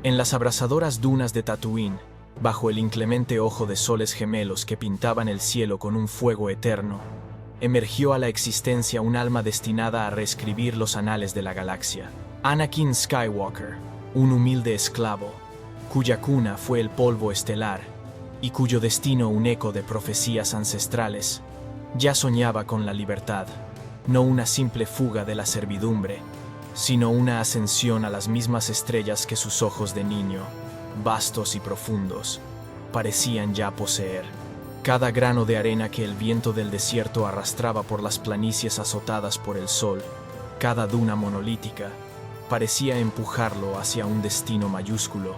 En las abrasadoras dunas de Tatooine, bajo el inclemente ojo de soles gemelos que pintaban el cielo con un fuego eterno, emergió a la existencia un alma destinada a reescribir los anales de la galaxia. Anakin Skywalker, un humilde esclavo, cuya cuna fue el polvo estelar y cuyo destino un eco de profecías ancestrales, ya soñaba con la libertad, no una simple fuga de la servidumbre, sino una ascensión a las mismas estrellas que sus ojos de niño, vastos y profundos, parecían ya poseer. Cada grano de arena que el viento del desierto arrastraba por las planicies azotadas por el sol, cada duna monolítica, parecía empujarlo hacia un destino mayúsculo,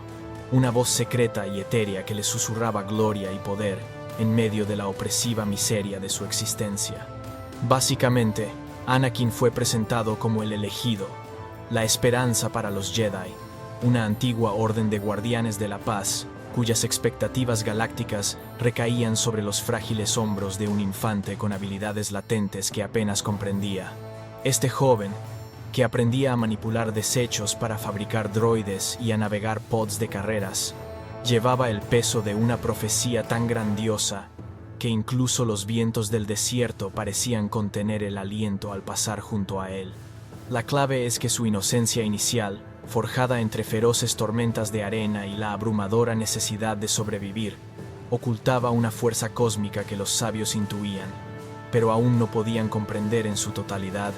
una voz secreta y etérea que le susurraba gloria y poder en medio de la opresiva miseria de su existencia. Básicamente, Anakin fue presentado como el elegido, la esperanza para los Jedi, una antigua orden de guardianes de la paz, cuyas expectativas galácticas recaían sobre los frágiles hombros de un infante con habilidades latentes que apenas comprendía. Este joven, que aprendía a manipular desechos para fabricar droides y a navegar pods de carreras, llevaba el peso de una profecía tan grandiosa que incluso los vientos del desierto parecían contener el aliento al pasar junto a él. La clave es que su inocencia inicial, forjada entre feroces tormentas de arena y la abrumadora necesidad de sobrevivir, ocultaba una fuerza cósmica que los sabios intuían, pero aún no podían comprender en su totalidad,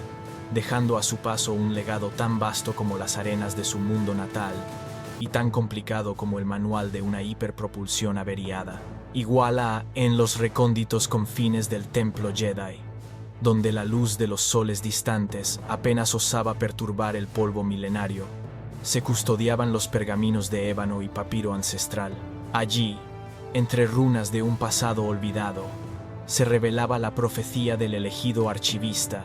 dejando a su paso un legado tan vasto como las arenas de su mundo natal y tan complicado como el manual de una hiperpropulsión averiada, igual a en los recónditos confines del templo Jedi, donde la luz de los soles distantes apenas osaba perturbar el polvo milenario, se custodiaban los pergaminos de ébano y papiro ancestral. Allí, entre runas de un pasado olvidado, se revelaba la profecía del elegido archivista,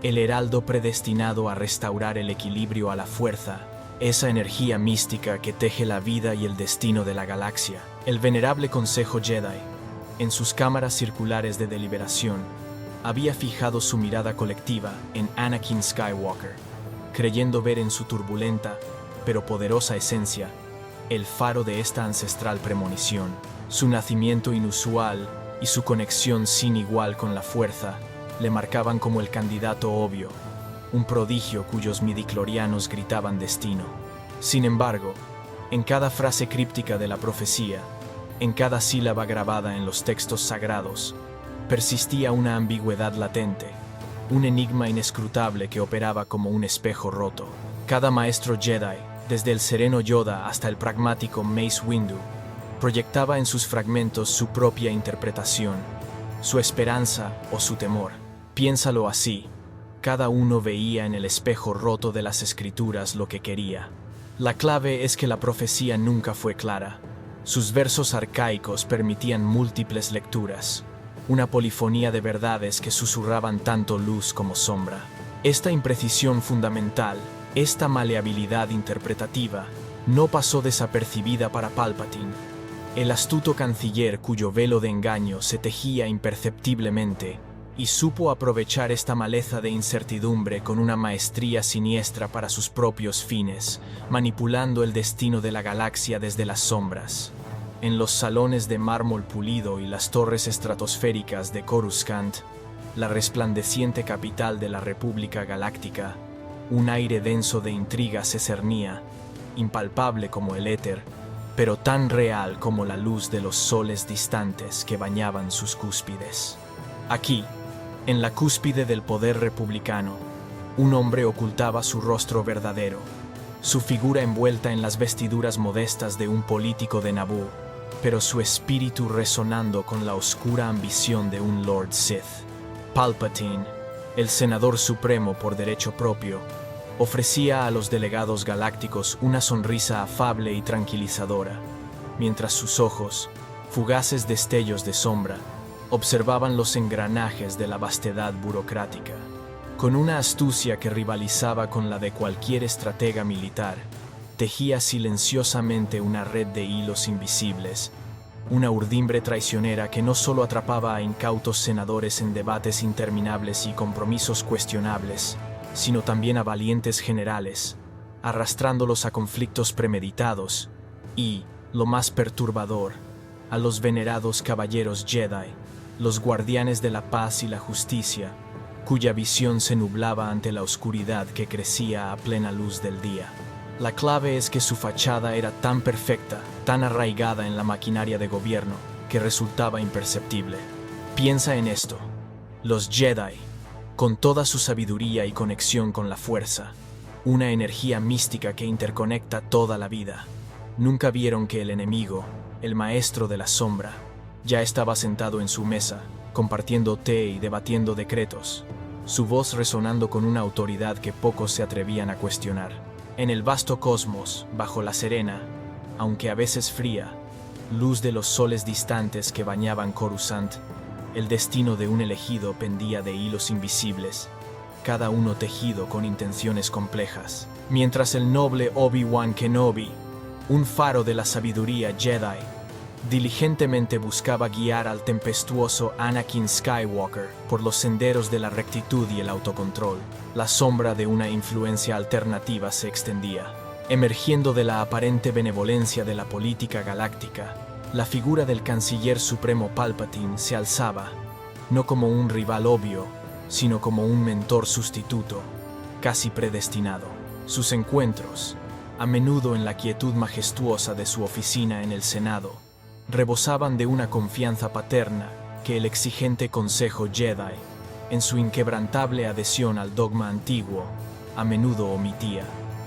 el heraldo predestinado a restaurar el equilibrio a la fuerza, esa energía mística que teje la vida y el destino de la galaxia. El venerable Consejo Jedi, en sus cámaras circulares de deliberación, había fijado su mirada colectiva en Anakin Skywalker, creyendo ver en su turbulenta, pero poderosa esencia, el faro de esta ancestral premonición. Su nacimiento inusual y su conexión sin igual con la fuerza le marcaban como el candidato obvio, un prodigio cuyos midichlorianos gritaban destino. Sin embargo, en cada frase críptica de la profecía, en cada sílaba grabada en los textos sagrados, persistía una ambigüedad latente, un enigma inescrutable que operaba como un espejo roto. Cada maestro Jedi, desde el sereno Yoda hasta el pragmático Mace Windu, proyectaba en sus fragmentos su propia interpretación, su esperanza o su temor. Piénsalo así, cada uno veía en el espejo roto de las escrituras lo que quería. La clave es que la profecía nunca fue clara. Sus versos arcaicos permitían múltiples lecturas, una polifonía de verdades que susurraban tanto luz como sombra. Esta imprecisión fundamental, esta maleabilidad interpretativa, no pasó desapercibida para Palpatine, el astuto canciller cuyo velo de engaño se tejía imperceptiblemente, y supo aprovechar esta maleza de incertidumbre con una maestría siniestra para sus propios fines, manipulando el destino de la galaxia desde las sombras. En los salones de mármol pulido y las torres estratosféricas de Coruscant, la resplandeciente capital de la República Galáctica, un aire denso de intriga se cernía, impalpable como el éter, pero tan real como la luz de los soles distantes que bañaban sus cúspides. Aquí, en la cúspide del poder republicano, un hombre ocultaba su rostro verdadero, su figura envuelta en las vestiduras modestas de un político de Naboo, pero su espíritu resonando con la oscura ambición de un Lord Sith. Palpatine, el senador supremo por derecho propio, ofrecía a los delegados galácticos una sonrisa afable y tranquilizadora, mientras sus ojos, fugaces destellos de sombra, observaban los engranajes de la vastedad burocrática. Con una astucia que rivalizaba con la de cualquier estratega militar, tejía silenciosamente una red de hilos invisibles, una urdimbre traicionera que no solo atrapaba a incautos senadores en debates interminables y compromisos cuestionables, sino también a valientes generales, arrastrándolos a conflictos premeditados y, lo más perturbador, a los venerados caballeros Jedi, los guardianes de la paz y la justicia, cuya visión se nublaba ante la oscuridad que crecía a plena luz del día. La clave es que su fachada era tan perfecta, tan arraigada en la maquinaria de gobierno, que resultaba imperceptible. Piensa en esto. Los Jedi, con toda su sabiduría y conexión con la fuerza, una energía mística que interconecta toda la vida, nunca vieron que el enemigo, el maestro de la sombra, ya estaba sentado en su mesa, compartiendo té y debatiendo decretos, su voz resonando con una autoridad que pocos se atrevían a cuestionar. En el vasto cosmos, bajo la serena, aunque a veces fría, luz de los soles distantes que bañaban Coruscant, el destino de un elegido pendía de hilos invisibles, cada uno tejido con intenciones complejas. Mientras el noble Obi-Wan Kenobi, un faro de la sabiduría Jedi, diligentemente buscaba guiar al tempestuoso Anakin Skywalker por los senderos de la rectitud y el autocontrol, la sombra de una influencia alternativa se extendía. Emergiendo de la aparente benevolencia de la política galáctica, la figura del canciller supremo Palpatine se alzaba, no como un rival obvio, sino como un mentor sustituto, casi predestinado. Sus encuentros, a menudo en la quietud majestuosa de su oficina en el Senado, rebosaban de una confianza paterna que el exigente Consejo Jedi, en su inquebrantable adhesión al dogma antiguo, a menudo omitía.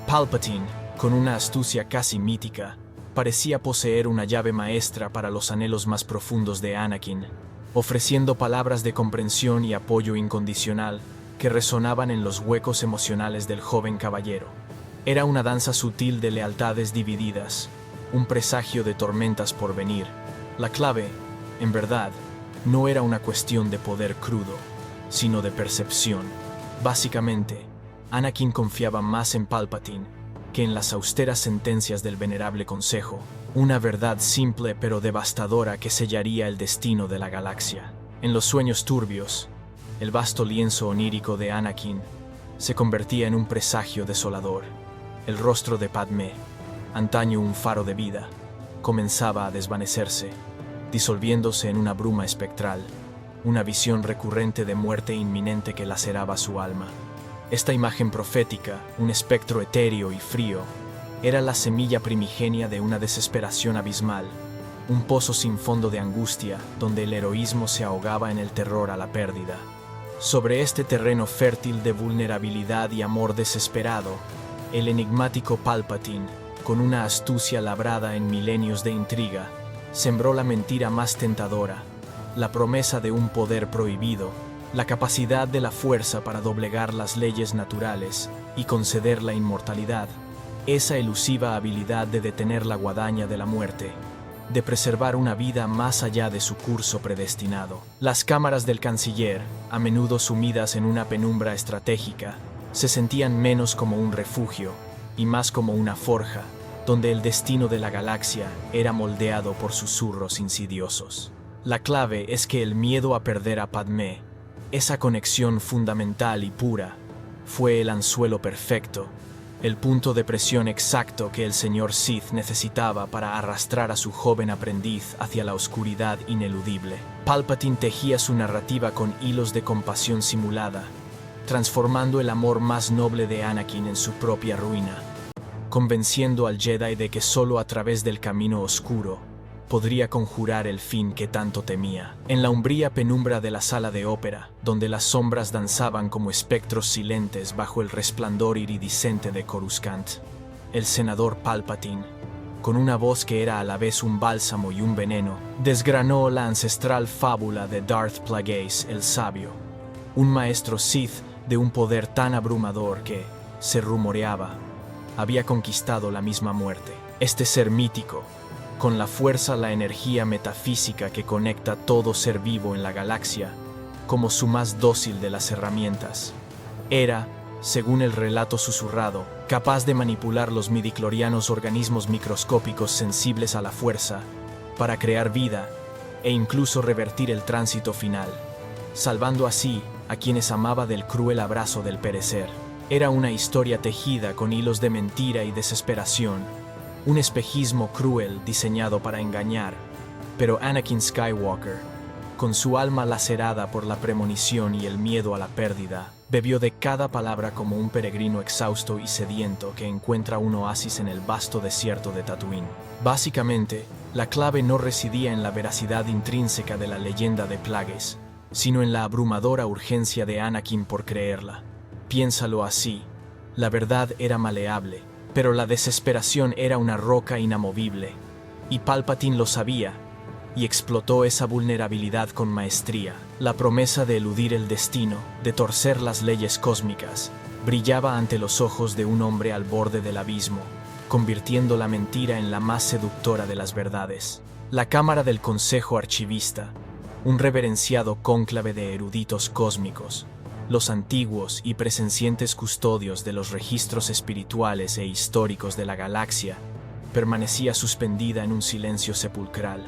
Palpatine, con una astucia casi mítica, parecía poseer una llave maestra para los anhelos más profundos de Anakin, ofreciendo palabras de comprensión y apoyo incondicional que resonaban en los huecos emocionales del joven caballero. Era una danza sutil de lealtades divididas, un presagio de tormentas por venir. La clave, en verdad, no era una cuestión de poder crudo, sino de percepción. Básicamente, Anakin confiaba más en Palpatine que en las austeras sentencias del venerable Consejo, una verdad simple pero devastadora que sellaría el destino de la galaxia. En los sueños turbios, el vasto lienzo onírico de Anakin se convertía en un presagio desolador. El rostro de Padmé, antaño un faro de vida, comenzaba a desvanecerse, disolviéndose en una bruma espectral, una visión recurrente de muerte inminente que laceraba su alma. Esta imagen profética, un espectro etéreo y frío, era la semilla primigenia de una desesperación abismal, un pozo sin fondo de angustia donde el heroísmo se ahogaba en el terror a la pérdida. Sobre este terreno fértil de vulnerabilidad y amor desesperado, el enigmático Palpatine, con una astucia labrada en milenios de intriga, sembró la mentira más tentadora, la promesa de un poder prohibido, la capacidad de la fuerza para doblegar las leyes naturales y conceder la inmortalidad, esa elusiva habilidad de detener la guadaña de la muerte, de preservar una vida más allá de su curso predestinado. Las cámaras del canciller, a menudo sumidas en una penumbra estratégica, se sentían menos como un refugio y más como una forja, donde el destino de la galaxia era moldeado por susurros insidiosos. La clave es que el miedo a perder a Padmé, esa conexión fundamental y pura, fue el anzuelo perfecto, el punto de presión exacto que el señor Sith necesitaba para arrastrar a su joven aprendiz hacia la oscuridad ineludible. Palpatine tejía su narrativa con hilos de compasión simulada, transformando el amor más noble de Anakin en su propia ruina, convenciendo al Jedi de que solo a través del camino oscuro podría conjurar el fin que tanto temía. En la umbría penumbra de la sala de ópera, donde las sombras danzaban como espectros silentes bajo el resplandor iridiscente de Coruscant, el senador Palpatine, con una voz que era a la vez un bálsamo y un veneno, desgranó la ancestral fábula de Darth Plagueis el Sabio, un maestro Sith de un poder tan abrumador que, se rumoreaba, había conquistado la misma muerte. Este ser mítico, con la fuerza, la energía metafísica que conecta todo ser vivo en la galaxia, como su más dócil de las herramientas, era, según el relato susurrado, capaz de manipular los midichlorianos organismos microscópicos sensibles a la fuerza, para crear vida e incluso revertir el tránsito final, salvando así a quienes amaba del cruel abrazo del perecer. Era una historia tejida con hilos de mentira y desesperación, un espejismo cruel diseñado para engañar. Pero Anakin Skywalker, con su alma lacerada por la premonición y el miedo a la pérdida, bebió de cada palabra como un peregrino exhausto y sediento que encuentra un oasis en el vasto desierto de Tatooine. Básicamente, la clave no residía en la veracidad intrínseca de la leyenda de Plagueis, sino en la abrumadora urgencia de Anakin por creerla. Piénsalo así, la verdad era maleable, pero la desesperación era una roca inamovible, y Palpatine lo sabía, y explotó esa vulnerabilidad con maestría. La promesa de eludir el destino, de torcer las leyes cósmicas, brillaba ante los ojos de un hombre al borde del abismo, convirtiendo la mentira en la más seductora de las verdades. La Cámara del Consejo Archivista, un reverenciado cónclave de eruditos cósmicos, los antiguos y presencientes custodios de los registros espirituales e históricos de la galaxia, permanecía suspendida en un silencio sepulcral.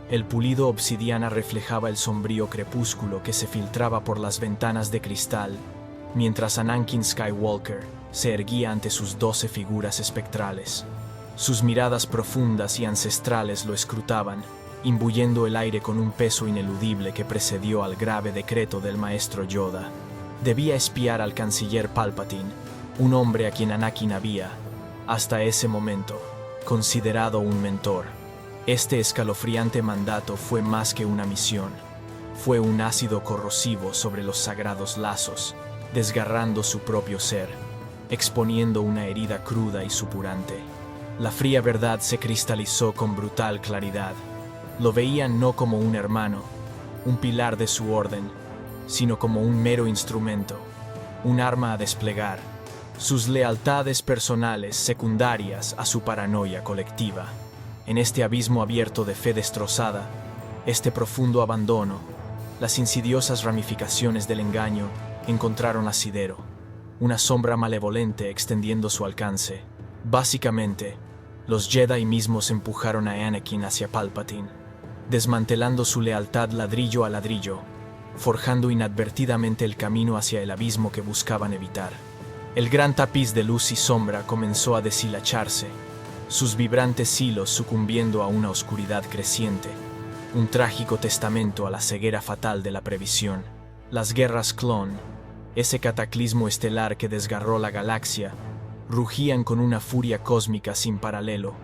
El pulido obsidiana reflejaba el sombrío crepúsculo que se filtraba por las ventanas de cristal, mientras Anakin Skywalker se erguía ante sus 12 figuras espectrales. Sus miradas profundas y ancestrales lo escrutaban, imbuyendo el aire con un peso ineludible que precedió al grave decreto del maestro Yoda. Debía espiar al canciller Palpatine, un hombre a quien Anakin había, hasta ese momento, considerado un mentor. Este escalofriante mandato fue más que una misión. Fue un ácido corrosivo sobre los sagrados lazos, desgarrando su propio ser, exponiendo una herida cruda y supurante. La fría verdad se cristalizó con brutal claridad. Lo veían no como un hermano, un pilar de su orden, sino como un mero instrumento, un arma a desplegar, sus lealtades personales secundarias a su paranoia colectiva. En este abismo abierto de fe destrozada, este profundo abandono, las insidiosas ramificaciones del engaño encontraron asidero, una sombra malevolente extendiendo su alcance. Básicamente, los Jedi mismos empujaron a Anakin hacia Palpatine, desmantelando su lealtad ladrillo a ladrillo, forjando inadvertidamente el camino hacia el abismo que buscaban evitar. El gran tapiz de luz y sombra comenzó a deshilacharse, sus vibrantes hilos sucumbiendo a una oscuridad creciente, un trágico testamento a la ceguera fatal de la previsión. Las guerras clon, ese cataclismo estelar que desgarró la galaxia, rugían con una furia cósmica sin paralelo,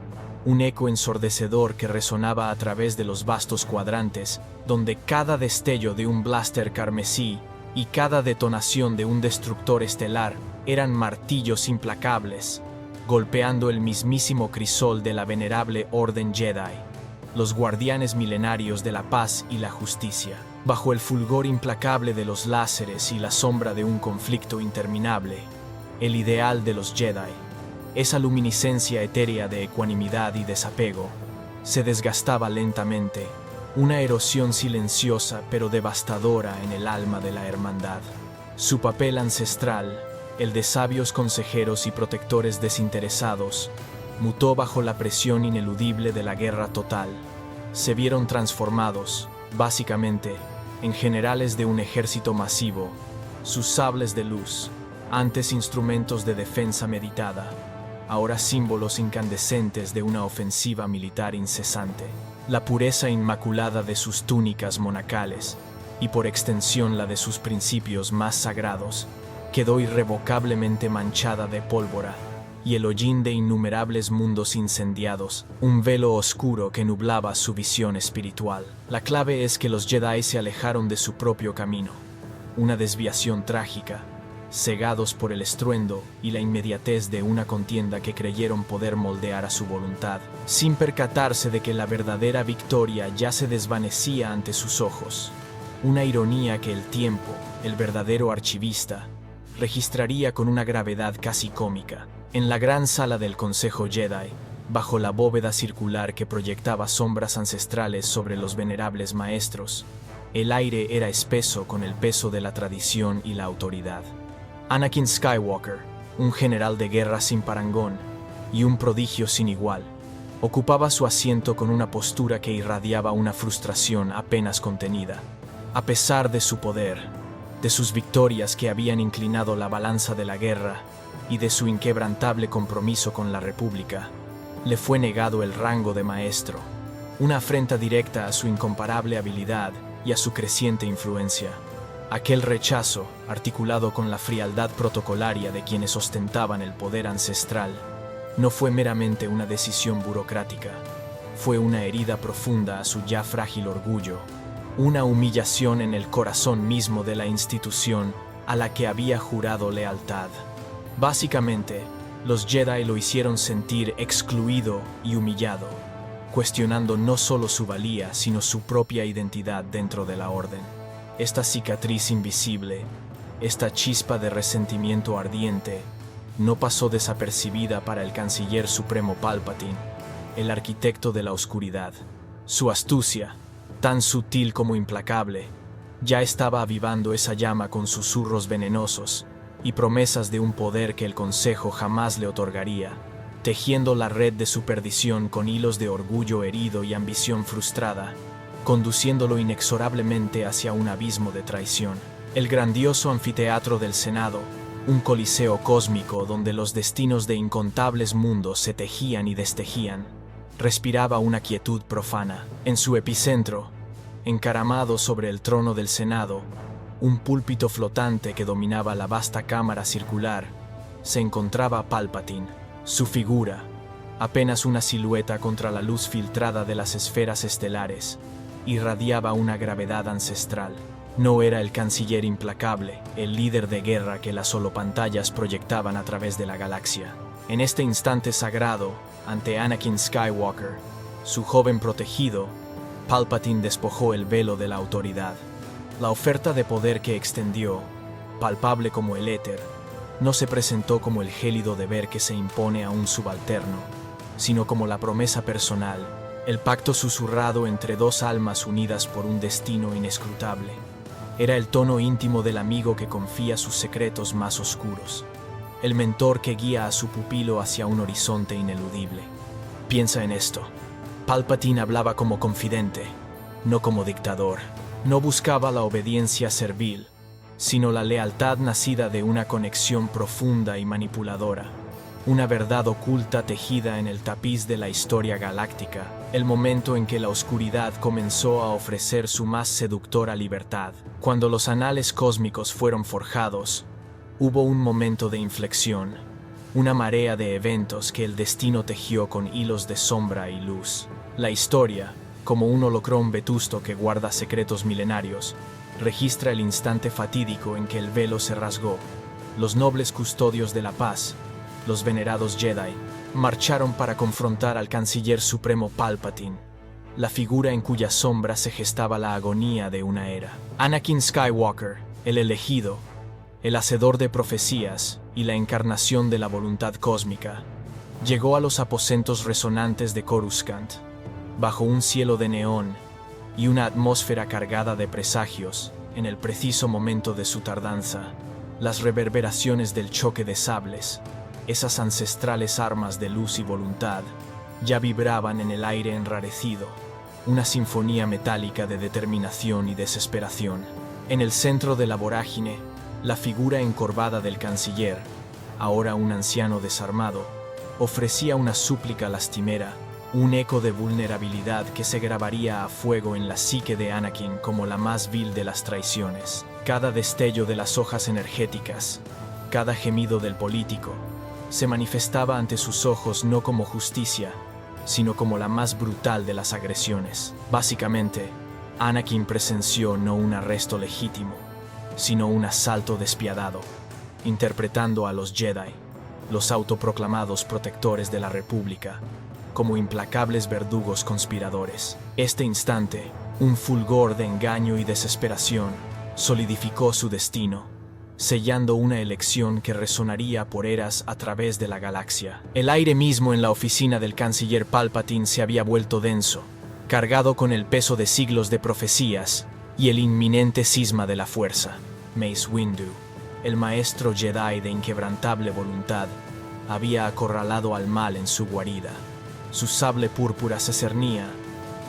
un eco ensordecedor que resonaba a través de los vastos cuadrantes, donde cada destello de un blaster carmesí y cada detonación de un destructor estelar eran martillos implacables, golpeando el mismísimo crisol de la venerable Orden Jedi, los guardianes milenarios de la paz y la justicia. Bajo el fulgor implacable de los láseres y la sombra de un conflicto interminable, el ideal de los Jedi, esa luminiscencia etérea de ecuanimidad y desapego, se desgastaba lentamente, una erosión silenciosa pero devastadora en el alma de la hermandad. Su papel ancestral, el de sabios consejeros y protectores desinteresados, mutó bajo la presión ineludible de la guerra total. Se vieron transformados, básicamente, en generales de un ejército masivo, sus sables de luz, antes instrumentos de defensa meditada, ahora símbolos incandescentes de una ofensiva militar incesante. La pureza inmaculada de sus túnicas monacales, y por extensión la de sus principios más sagrados, quedó irrevocablemente manchada de pólvora, y el hollín de innumerables mundos incendiados, un velo oscuro que nublaba su visión espiritual. La clave es que los Jedi se alejaron de su propio camino, una desviación trágica, cegados por el estruendo y la inmediatez de una contienda que creyeron poder moldear a su voluntad, sin percatarse de que la verdadera victoria ya se desvanecía ante sus ojos. Una ironía que el tiempo, el verdadero archivista, registraría con una gravedad casi cómica. En la gran sala del Consejo Jedi, bajo la bóveda circular que proyectaba sombras ancestrales sobre los venerables maestros, el aire era espeso con el peso de la tradición y la autoridad. Anakin Skywalker, un general de guerra sin parangón y un prodigio sin igual, ocupaba su asiento con una postura que irradiaba una frustración apenas contenida. A pesar de su poder, de sus victorias que habían inclinado la balanza de la guerra y de su inquebrantable compromiso con la República, le fue negado el rango de maestro, una afrenta directa a su incomparable habilidad y a su creciente influencia. Aquel rechazo, articulado con la frialdad protocolaria de quienes ostentaban el poder ancestral, no fue meramente una decisión burocrática, fue una herida profunda a su ya frágil orgullo, una humillación en el corazón mismo de la institución a la que había jurado lealtad. Básicamente, los Jedi lo hicieron sentir excluido y humillado, cuestionando no solo su valía, sino su propia identidad dentro de la Orden. Esta cicatriz invisible, esta chispa de resentimiento ardiente, no pasó desapercibida para el Canciller Supremo Palpatine, el arquitecto de la oscuridad. Su astucia, tan sutil como implacable, ya estaba avivando esa llama con susurros venenosos y promesas de un poder que el Consejo jamás le otorgaría, tejiendo la red de su perdición con hilos de orgullo herido y ambición frustrada, conduciéndolo inexorablemente hacia un abismo de traición. El grandioso anfiteatro del Senado, un coliseo cósmico donde los destinos de incontables mundos se tejían y destejían, respiraba una quietud profana. En su epicentro, encaramado sobre el trono del Senado, un púlpito flotante que dominaba la vasta cámara circular, se encontraba Palpatine. Su figura, apenas una silueta contra la luz filtrada de las esferas estelares, irradiaba una gravedad ancestral. No era el canciller implacable, el líder de guerra que las holopantallas proyectaban a través de la galaxia. En este instante sagrado, ante Anakin Skywalker, su joven protegido, Palpatine despojó el velo de la autoridad. La oferta de poder que extendió, palpable como el éter, no se presentó como el gélido deber que se impone a un subalterno, sino como la promesa personal, el pacto susurrado entre dos almas unidas por un destino inescrutable. Era el tono íntimo del amigo que confía sus secretos más oscuros, el mentor que guía a su pupilo hacia un horizonte ineludible. Piensa en esto. Palpatine hablaba como confidente, no como dictador. No buscaba la obediencia servil, sino la lealtad nacida de una conexión profunda y manipuladora, una verdad oculta tejida en el tapiz de la historia galáctica, el momento en que la oscuridad comenzó a ofrecer su más seductora libertad. Cuando los anales cósmicos fueron forjados, hubo un momento de inflexión, una marea de eventos que el destino tejió con hilos de sombra y luz. La historia, como un holocrón vetusto que guarda secretos milenarios, registra el instante fatídico en que el velo se rasgó. Los nobles custodios de la paz, los venerados Jedi, marcharon para confrontar al Canciller Supremo Palpatine, la figura en cuya sombra se gestaba la agonía de una era. Anakin Skywalker, el elegido, el hacedor de profecías y la encarnación de la voluntad cósmica, llegó a los aposentos resonantes de Coruscant, bajo un cielo de neón y una atmósfera cargada de presagios. En el preciso momento de su tardanza, las reverberaciones del choque de sables, esas ancestrales armas de luz y voluntad, ya vibraban en el aire enrarecido, una sinfonía metálica de determinación y desesperación. En el centro de la vorágine, la figura encorvada del canciller, ahora un anciano desarmado, ofrecía una súplica lastimera, un eco de vulnerabilidad que se grabaría a fuego en la psique de Anakin como la más vil de las traiciones. Cada destello de las hojas energéticas, cada gemido del político, se manifestaba ante sus ojos no como justicia, sino como la más brutal de las agresiones. Básicamente, Anakin presenció no un arresto legítimo, sino un asalto despiadado, interpretando a los Jedi, los autoproclamados protectores de la República, como implacables verdugos conspiradores. Este instante, un fulgor de engaño y desesperación, solidificó su destino, sellando una elección que resonaría por eras a través de la galaxia. El aire mismo en la oficina del canciller Palpatine se había vuelto denso, cargado con el peso de siglos de profecías y el inminente cisma de la fuerza. Mace Windu, el maestro Jedi de inquebrantable voluntad, había acorralado al mal en su guarida. Su sable púrpura se cernía,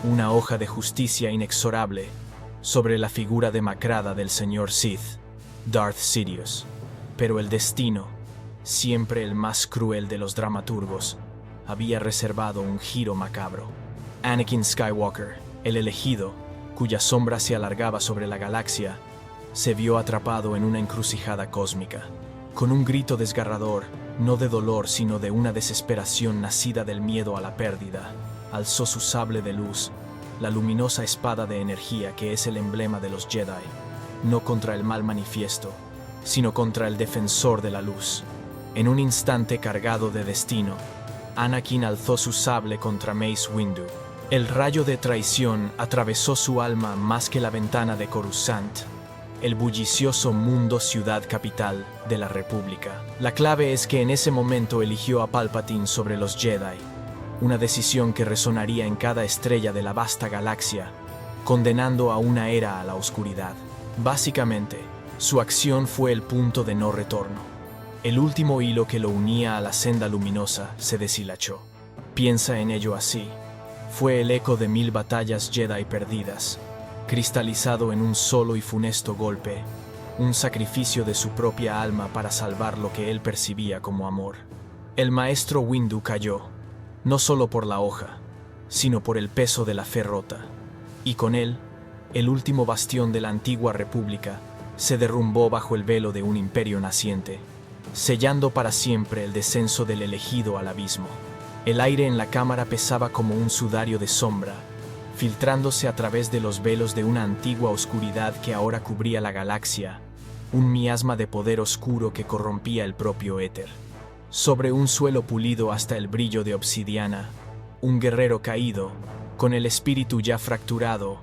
una hoja de justicia inexorable, sobre la figura demacrada del señor Sith. Darth Sidious. Pero el destino, siempre el más cruel de los dramaturgos, había reservado un giro macabro. Anakin Skywalker, el elegido, cuya sombra se alargaba sobre la galaxia, se vio atrapado en una encrucijada cósmica. Con un grito desgarrador, no de dolor sino de una desesperación nacida del miedo a la pérdida, alzó su sable de luz, la luminosa espada de energía que es el emblema de los Jedi, no contra el mal manifiesto, sino contra el defensor de la luz. En un instante cargado de destino, Anakin alzó su sable contra Mace Windu. El rayo de traición atravesó su alma más que la ventana de Coruscant, el bullicioso mundo ciudad capital de la República. La clave es que en ese momento eligió a Palpatine sobre los Jedi, una decisión que resonaría en cada estrella de la vasta galaxia, condenando a una era a la oscuridad. Básicamente, su acción fue el punto de no retorno. El último hilo que lo unía a la senda luminosa se deshilachó. Piensa en ello así. Fue el eco de 1000 batallas Jedi perdidas, cristalizado en un solo y funesto golpe, un sacrificio de su propia alma para salvar lo que él percibía como amor. El maestro Windu cayó, no solo por la hoja, sino por el peso de la fe rota, y con él, el último bastión de la antigua república se derrumbó bajo el velo de un imperio naciente, sellando para siempre el descenso del elegido al abismo. El aire en la cámara pesaba como un sudario de sombra, filtrándose a través de los velos de una antigua oscuridad que ahora cubría la galaxia, un miasma de poder oscuro que corrompía el propio éter. Sobre un suelo pulido hasta el brillo de obsidiana, un guerrero caído, con el espíritu ya fracturado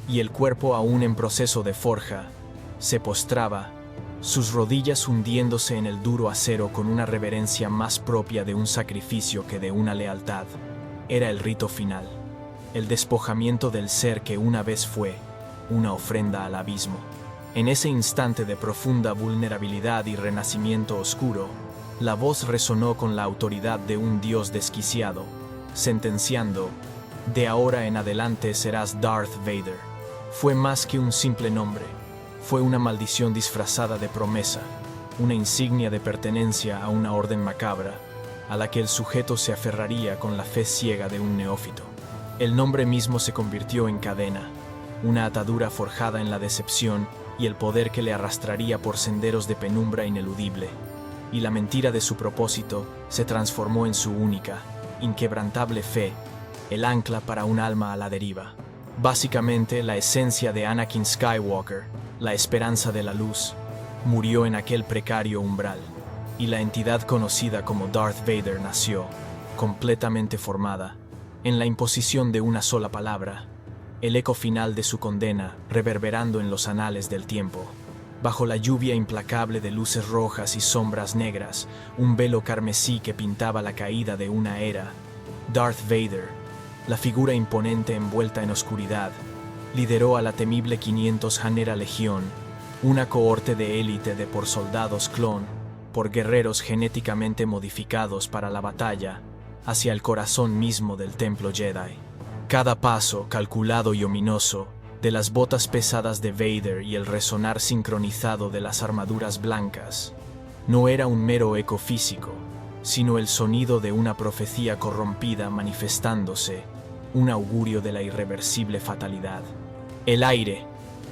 y el cuerpo aún en proceso de forja, se postraba, sus rodillas hundiéndose en el duro acero con una reverencia más propia de un sacrificio que de una lealtad. Era el rito final, el despojamiento del ser que una vez fue una ofrenda al abismo. En ese instante de profunda vulnerabilidad y renacimiento oscuro, la voz resonó con la autoridad de un dios desquiciado, sentenciando: «De ahora en adelante serás Darth Vader». Fue más que un simple nombre. Fue una maldición disfrazada de promesa, una insignia de pertenencia a una orden macabra, a la que el sujeto se aferraría con la fe ciega de un neófito. El nombre mismo se convirtió en cadena, una atadura forjada en la decepción y el poder que le arrastraría por senderos de penumbra ineludible. Y la mentira de su propósito se transformó en su única, inquebrantable fe, el ancla para un alma a la deriva. Básicamente, la esencia de Anakin Skywalker, la esperanza de la luz, murió en aquel precario umbral, y la entidad conocida como Darth Vader nació, completamente formada, en la imposición de una sola palabra, el eco final de su condena reverberando en los anales del tiempo. Bajo la lluvia implacable de luces rojas y sombras negras, un velo carmesí que pintaba la caída de una era, Darth Vader, la figura imponente envuelta en oscuridad, lideró a la temible 500 Hanera Legión, una cohorte de élite de por soldados clon, por guerreros genéticamente modificados para la batalla, hacia el corazón mismo del templo Jedi. Cada paso, calculado y ominoso, de las botas pesadas de Vader y el resonar sincronizado de las armaduras blancas, no era un mero eco físico, sino el sonido de una profecía corrompida manifestándose, un augurio de la irreversible fatalidad. El aire,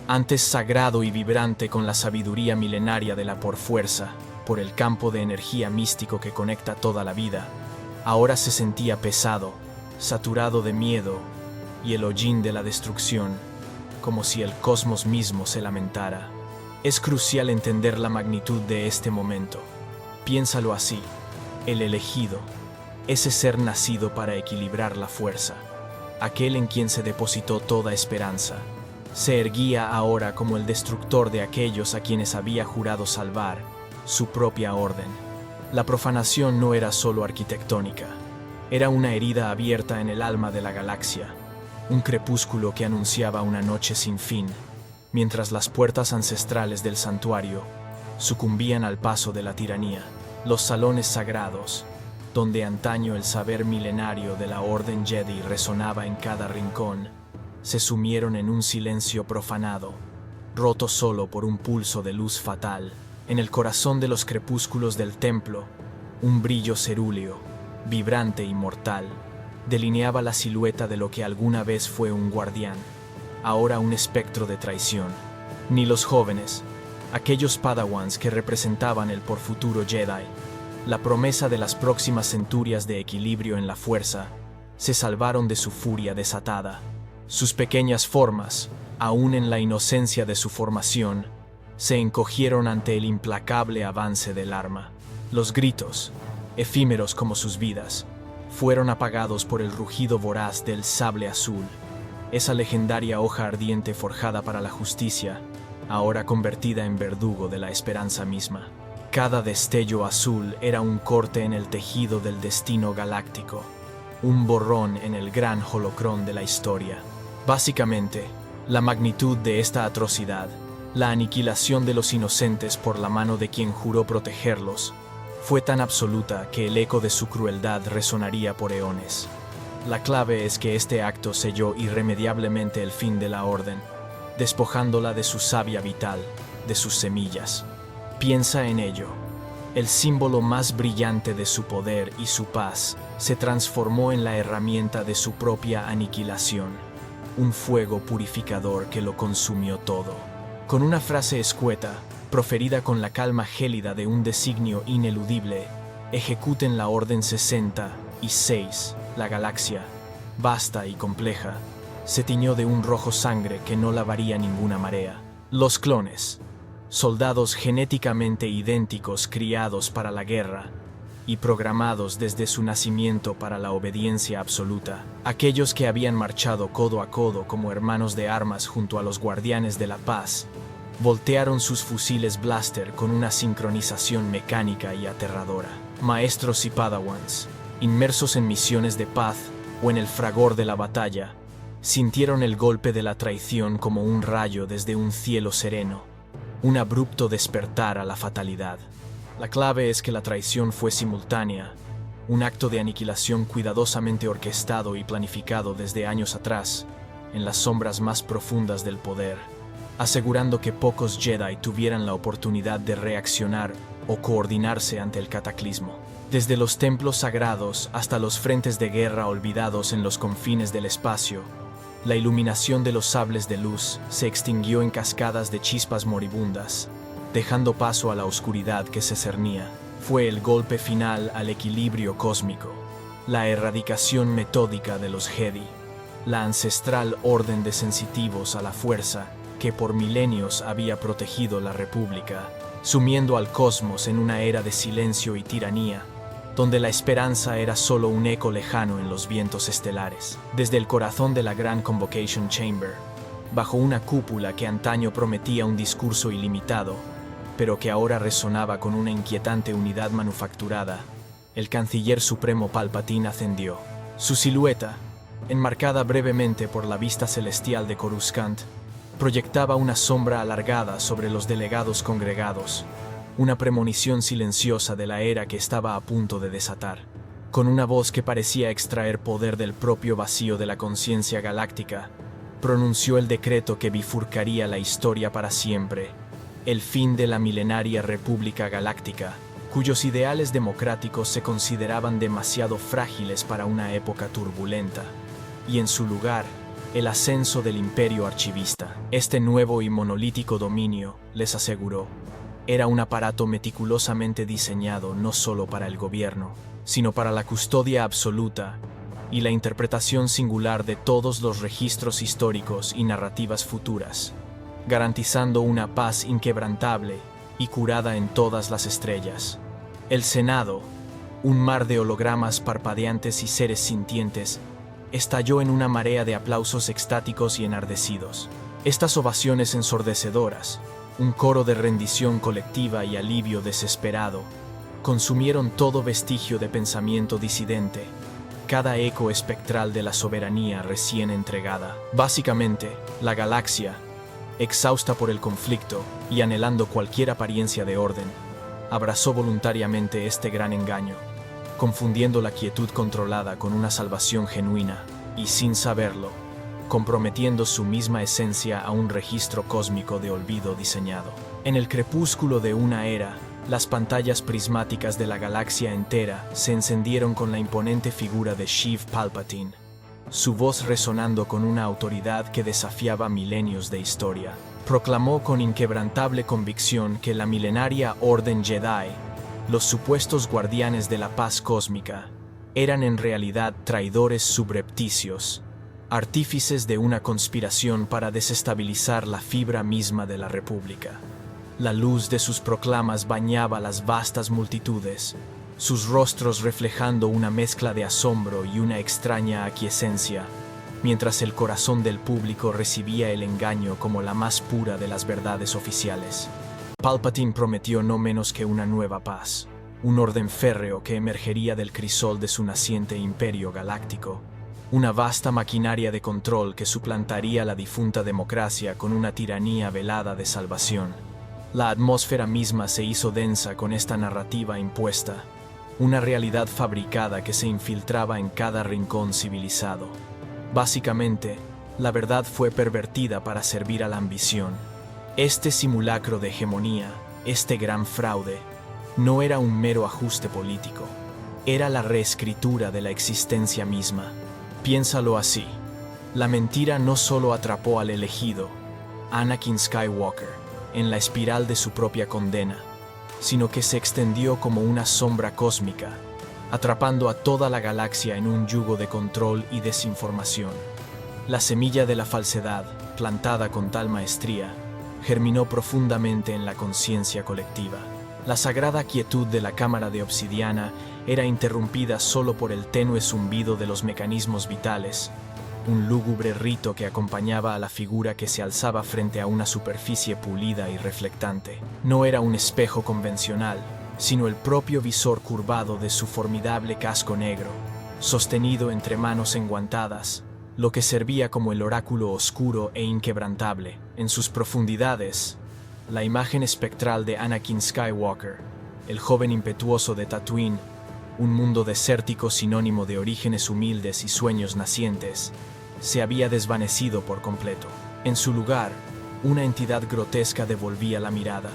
antes sagrado y vibrante con la sabiduría milenaria de la por fuerza, por el campo de energía místico que conecta toda la vida, ahora se sentía pesado, saturado de miedo y el hollín de la destrucción, como si el cosmos mismo se lamentara. Es crucial entender la magnitud de este momento. Piénsalo así: el elegido, ese ser nacido para equilibrar la fuerza, aquel en quien se depositó toda esperanza, se erguía ahora como el destructor de aquellos a quienes había jurado salvar, su propia orden. La profanación no era solo arquitectónica, era una herida abierta en el alma de la galaxia, un crepúsculo que anunciaba una noche sin fin, mientras las puertas ancestrales del santuario sucumbían al paso de la tiranía. Los salones sagrados, donde antaño el saber milenario de la Orden Jedi resonaba en cada rincón, se sumieron en un silencio profanado, roto solo por un pulso de luz fatal. En el corazón de los crepúsculos del templo, un brillo cerúleo, vibrante y mortal, delineaba la silueta de lo que alguna vez fue un guardián, ahora un espectro de traición. Ni los jóvenes, aquellos padawans que representaban el por futuro Jedi, la promesa de las próximas centurias de equilibrio en la fuerza, se salvaron de su furia desatada. Sus pequeñas formas, aún en la inocencia de su formación, se encogieron ante el implacable avance del arma. Los gritos, efímeros como sus vidas, fueron apagados por el rugido voraz del sable azul, esa legendaria hoja ardiente forjada para la justicia, ahora convertida en verdugo de la esperanza misma. Cada destello azul era un corte en el tejido del destino galáctico, un borrón en el gran holocrón de la historia. Básicamente, la magnitud de esta atrocidad, la aniquilación de los inocentes por la mano de quien juró protegerlos, fue tan absoluta que el eco de su crueldad resonaría por eones. La clave es que este acto selló irremediablemente el fin de la Orden, despojándola de su savia vital, de sus semillas. Piensa en ello. El símbolo más brillante de su poder y su paz se transformó en la herramienta de su propia aniquilación, un fuego purificador que lo consumió todo. Con una frase escueta, proferida con la calma gélida de un designio ineludible, ejecuten la Orden 66, la galaxia, vasta y compleja, se tiñó de un rojo sangre que no lavaría ninguna marea. Los clones, soldados genéticamente idénticos criados para la guerra y programados desde su nacimiento para la obediencia absoluta, aquellos que habían marchado codo a codo como hermanos de armas junto a los guardianes de la paz, voltearon sus fusiles blaster con una sincronización mecánica y aterradora. Maestros y padawans, inmersos en misiones de paz o en el fragor de la batalla, sintieron el golpe de la traición como un rayo desde un cielo sereno, un abrupto despertar a la fatalidad. La clave es que la traición fue simultánea, un acto de aniquilación cuidadosamente orquestado y planificado desde años atrás, en las sombras más profundas del poder, asegurando que pocos Jedi tuvieran la oportunidad de reaccionar o coordinarse ante el cataclismo. Desde los templos sagrados hasta los frentes de guerra olvidados en los confines del espacio, la iluminación de los sables de luz se extinguió en cascadas de chispas moribundas, dejando paso a la oscuridad que se cernía. Fue el golpe final al equilibrio cósmico, la erradicación metódica de los Jedi, la ancestral orden de sensitivos a la fuerza que por milenios había protegido la República, sumiendo al cosmos en una era de silencio y tiranía, donde la esperanza era solo un eco lejano en los vientos estelares. Desde el corazón de la Gran Convocation Chamber, bajo una cúpula que antaño prometía un discurso ilimitado, pero que ahora resonaba con una inquietante unidad manufacturada, el canciller supremo Palpatine ascendió. Su silueta, enmarcada brevemente por la vista celestial de Coruscant, proyectaba una sombra alargada sobre los delegados congregados, una premonición silenciosa de la era que estaba a punto de desatar. Con una voz que parecía extraer poder del propio vacío de la conciencia galáctica, pronunció el decreto que bifurcaría la historia para siempre, el fin de la milenaria República Galáctica, cuyos ideales democráticos se consideraban demasiado frágiles para una época turbulenta, y en su lugar, el ascenso del Imperio Archivista. Este nuevo y monolítico dominio, les aseguró, era un aparato meticulosamente diseñado no solo para el gobierno, sino para la custodia absoluta y la interpretación singular de todos los registros históricos y narrativas futuras, garantizando una paz inquebrantable y curada en todas las estrellas. El Senado, un mar de hologramas parpadeantes y seres sintientes, estalló en una marea de aplausos extáticos y enardecidos. Estas ovaciones ensordecedoras, un coro de rendición colectiva y alivio desesperado, consumieron todo vestigio de pensamiento disidente, cada eco espectral de la soberanía recién entregada. Básicamente, la galaxia, exhausta por el conflicto y anhelando cualquier apariencia de orden, abrazó voluntariamente este gran engaño, confundiendo la quietud controlada con una salvación genuina, y sin saberlo, comprometiendo su misma esencia a un registro cósmico de olvido diseñado. En el crepúsculo de una era, las pantallas prismáticas de la galaxia entera se encendieron con la imponente figura de Sheev Palpatine, su voz resonando con una autoridad que desafiaba milenios de historia. Proclamó con inquebrantable convicción que la milenaria Orden Jedi, los supuestos guardianes de la paz cósmica, eran en realidad traidores subrepticios, artífices de una conspiración para desestabilizar la fibra misma de la República. La luz de sus proclamas bañaba las vastas multitudes, sus rostros reflejando una mezcla de asombro y una extraña aquiescencia, mientras el corazón del público recibía el engaño como la más pura de las verdades oficiales. Palpatine prometió no menos que una nueva paz, un orden férreo que emergería del crisol de su naciente imperio galáctico, una vasta maquinaria de control que suplantaría la difunta democracia con una tiranía velada de salvación. La atmósfera misma se hizo densa con esta narrativa impuesta, una realidad fabricada que se infiltraba en cada rincón civilizado. Básicamente, la verdad fue pervertida para servir a la ambición. Este simulacro de hegemonía, este gran fraude, no era un mero ajuste político, era la reescritura de la existencia misma. Piénsalo así. La mentira no solo atrapó al elegido, Anakin Skywalker, en la espiral de su propia condena, sino que se extendió como una sombra cósmica, atrapando a toda la galaxia en un yugo de control y desinformación. La semilla de la falsedad, plantada con tal maestría, germinó profundamente en la conciencia colectiva. La sagrada quietud de la cámara de obsidiana era interrumpida solo por el tenue zumbido de los mecanismos vitales, un lúgubre rito que acompañaba a la figura que se alzaba frente a una superficie pulida y reflectante. No era un espejo convencional, sino el propio visor curvado de su formidable casco negro, sostenido entre manos enguantadas, lo que servía como el oráculo oscuro e inquebrantable. En sus profundidades, la imagen espectral de Anakin Skywalker, el joven impetuoso de Tatooine, un mundo desértico sinónimo de orígenes humildes y sueños nacientes, se había desvanecido por completo. En su lugar, una entidad grotesca devolvía la mirada,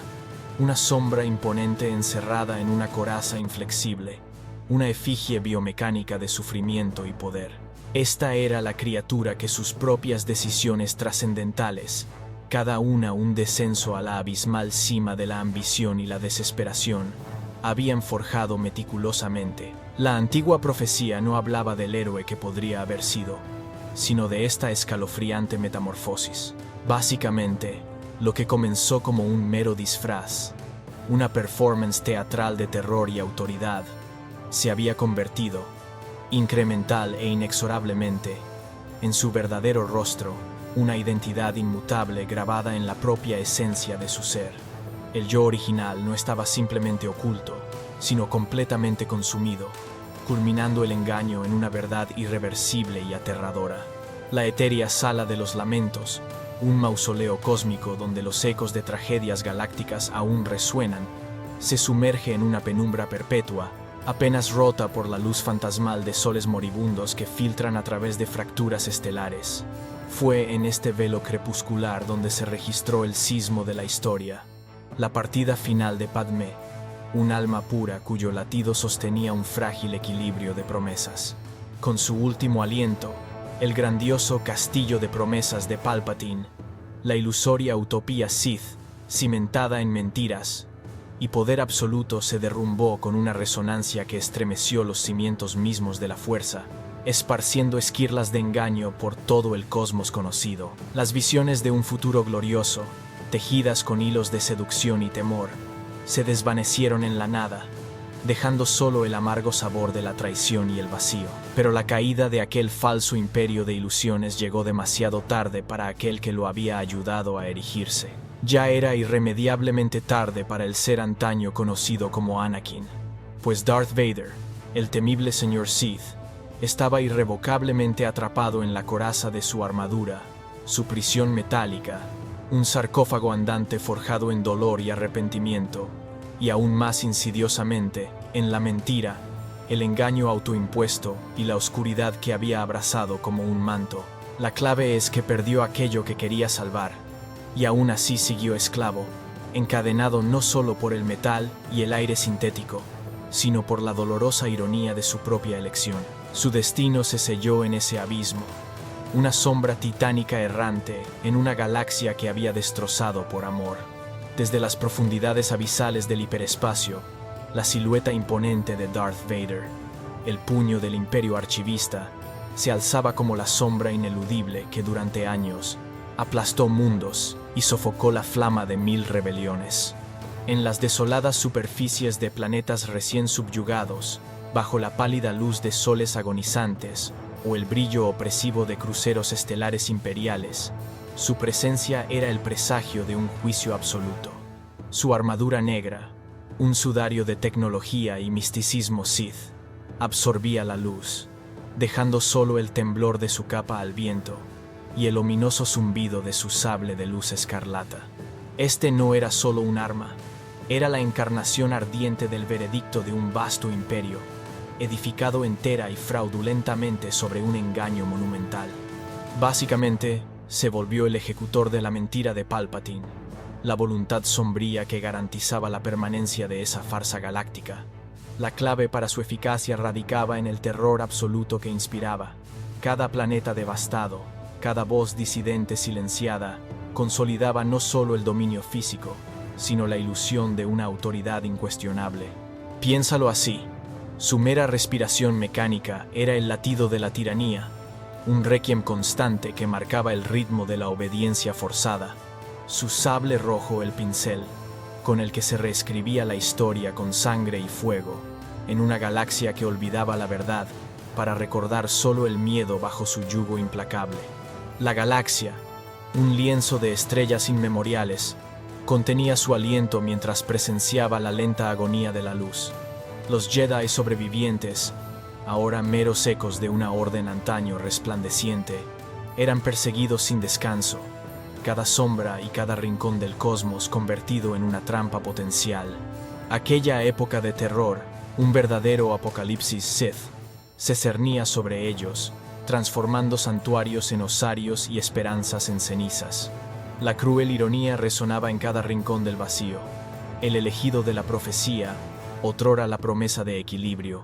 una sombra imponente encerrada en una coraza inflexible, una efigie biomecánica de sufrimiento y poder. Esta era la criatura que sus propias decisiones trascendentales, cada una un descenso a la abismal cima de la ambición y la desesperación, habían forjado meticulosamente. La antigua profecía no hablaba del héroe que podría haber sido, sino de esta escalofriante metamorfosis. Básicamente, lo que comenzó como un mero disfraz, una performance teatral de terror y autoridad, se había convertido, incremental e inexorablemente, en su verdadero rostro, una identidad inmutable grabada en la propia esencia de su ser. El yo original no estaba simplemente oculto, sino completamente consumido, culminando el engaño en una verdad irreversible y aterradora. La etérea sala de los lamentos, un mausoleo cósmico donde los ecos de tragedias galácticas aún resuenan, se sumerge en una penumbra perpetua, apenas rota por la luz fantasmal de soles moribundos que filtran a través de fracturas estelares. Fue en este velo crepuscular donde se registró el sismo de la historia, la partida final de Padmé, un alma pura cuyo latido sostenía un frágil equilibrio de promesas. Con su último aliento, el grandioso castillo de promesas de Palpatine, la ilusoria utopía Sith, cimentada en mentiras y poder absoluto, se derrumbó con una resonancia que estremeció los cimientos mismos de la fuerza, esparciendo esquirlas de engaño por todo el cosmos conocido. Las visiones de un futuro glorioso, tejidas con hilos de seducción y temor, se desvanecieron en la nada, dejando solo el amargo sabor de la traición y el vacío. Pero la caída de aquel falso imperio de ilusiones llegó demasiado tarde para aquel que lo había ayudado a erigirse. Ya era irremediablemente tarde para el ser antaño conocido como Anakin, pues Darth Vader, el temible señor Sith, estaba irrevocablemente atrapado en la coraza de su armadura, su prisión metálica, un sarcófago andante forjado en dolor y arrepentimiento, y aún más insidiosamente, en la mentira, el engaño autoimpuesto y la oscuridad que había abrazado como un manto. La clave es que perdió aquello que quería salvar, y aún así siguió esclavo, encadenado no solo por el metal y el aire sintético, sino por la dolorosa ironía de su propia elección. Su destino se selló en ese abismo, una sombra titánica errante en una galaxia que había destrozado por amor. Desde las profundidades abisales del hiperespacio, la silueta imponente de Darth Vader, el puño del Imperio Archivista, se alzaba como la sombra ineludible que durante años aplastó mundos y sofocó la flama de 1000 rebeliones. En las desoladas superficies de planetas recién subyugados, bajo la pálida luz de soles agonizantes o el brillo opresivo de cruceros estelares imperiales, su presencia era el presagio de un juicio absoluto. Su armadura negra, un sudario de tecnología y misticismo Sith, absorbía la luz, dejando solo el temblor de su capa al viento y el ominoso zumbido de su sable de luz escarlata. Este no era solo un arma, era la encarnación ardiente del veredicto de un vasto imperio, edificado entera y fraudulentamente sobre un engaño monumental. Básicamente, se volvió el ejecutor de la mentira de Palpatine, la voluntad sombría que garantizaba la permanencia de esa farsa galáctica. La clave para su eficacia radicaba en el terror absoluto que inspiraba. Cada planeta devastado, cada voz disidente silenciada, consolidaba no solo el dominio físico, sino la ilusión de una autoridad incuestionable. Piénsalo así. Su mera respiración mecánica era el latido de la tiranía, un requiem constante que marcaba el ritmo de la obediencia forzada. Su sable rojo el pincel, con el que se reescribía la historia con sangre y fuego, en una galaxia que olvidaba la verdad para recordar solo el miedo bajo su yugo implacable. La galaxia, un lienzo de estrellas inmemoriales, contenía su aliento mientras presenciaba la lenta agonía de la luz. Los Jedi sobrevivientes, ahora meros ecos de una orden antaño resplandeciente, eran perseguidos sin descanso, cada sombra y cada rincón del cosmos convertido en una trampa potencial. Aquella época de terror, un verdadero apocalipsis Sith, se cernía sobre ellos, transformando santuarios en osarios y esperanzas en cenizas. La cruel ironía resonaba en cada rincón del vacío. El elegido de la profecía, otrora la promesa de equilibrio,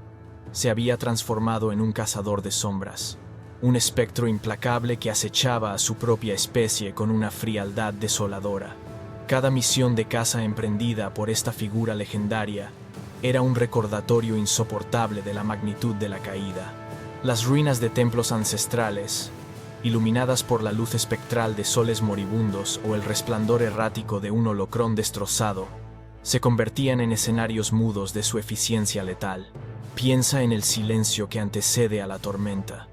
se había transformado en un cazador de sombras, un espectro implacable que acechaba a su propia especie con una frialdad desoladora. Cada misión de caza emprendida por esta figura legendaria era un recordatorio insoportable de la magnitud de la caída. Las ruinas de templos ancestrales, iluminadas por la luz espectral de soles moribundos o el resplandor errático de un holocrón destrozado, se convertían en escenarios mudos de su eficiencia letal. Piensa en el silencio que antecede a la tormenta.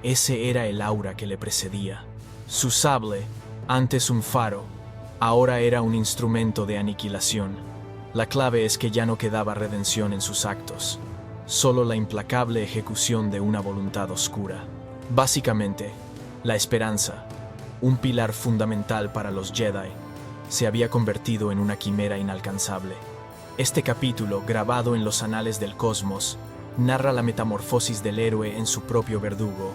Ese era el aura que le precedía. Su sable, antes un faro, ahora era un instrumento de aniquilación. La clave es que ya no quedaba redención en sus actos, solo la implacable ejecución de una voluntad oscura. Básicamente, la esperanza, un pilar fundamental para los Jedi, se había convertido en una quimera inalcanzable. Este capítulo, grabado en los anales del cosmos, narra la metamorfosis del héroe en su propio verdugo,